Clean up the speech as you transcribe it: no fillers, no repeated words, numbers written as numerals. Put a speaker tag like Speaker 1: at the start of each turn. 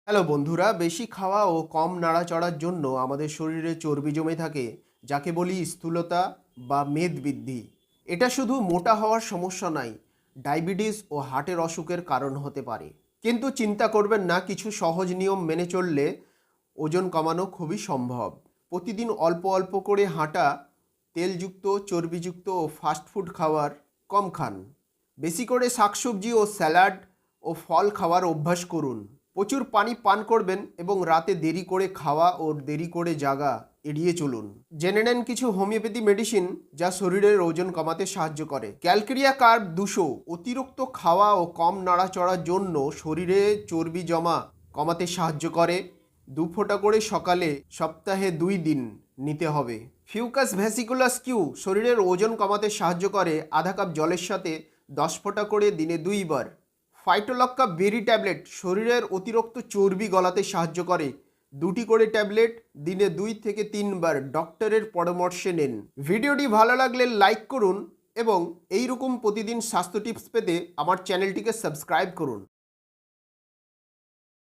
Speaker 1: Hello বন্ধুরা, বেশি খাওয়া ও কম নাড়াচড়ার জন্য আমাদের শরীরে চর্বি জমে থাকে, যাকে বলি স্থূলতা বা মেদবৃদ্ধি। এটা শুধু মোটা হওয়ার সমস্যা নয়, ডায়াবেটিস ও হার্টের অসুখের কারণ হতে পারে। কিন্তু চিন্তা করবেন না, কিছু সহজ নিয়ম মেনে চললে ওজন কমানো খুবই সম্ভব। প্রতিদিন অল্প অল্প করে হাঁটা, তেলযুক্ত চর্বিযুক্ত ও ফাস্টফুড খাবার কম খান। বেশি করে শাকসবজি ও স্যালাড ও ফল খাওয়ার অভ্যাস করুন। প্রচুর পানি পান করবেন এবং রাতে দেরি করে খাওয়া ও দেরি করে জাগা এড়িয়ে চলুন। জেনে নেন কিছু হোমিওপ্যাথি মেডিসিন যা শরীরের ওজন কমাতে সাহায্য করে। Calcarea carb 200। অতিরিক্ত খাওয়া ও কম নাড়াচড়ার জন্য শরীরে চর্বি জমা কমাতে সাহায্য করে। 2 ফোঁটা করে সকালে সপ্তাহে 2 দিন নিতে হবে। ফিউকাস ভ্যাসিকুলাস কিউ শরীরের ওজন কমাতে সাহায্য করে। আধা কাপ জলের সাথে 10 ফোঁটা করে দিনে 2 বার। ফাইটোলক্কা বেরি ট্যাবলেট শরীরের অতিরিক্ত চর্বি গলাতে সাহায্য করে। 2টি করে ট্যাবলেট দিনে 2 থেকে 3 বার ডক্টরের পরামর্শে নিন। ভিডিওটি ভালো লাগলে লাইক করুন এবং এই রকম প্রতিদিন স্বাস্থ্য টিপস পেতে আমার চ্যানেলটিকে সাবস্ক্রাইব করুন।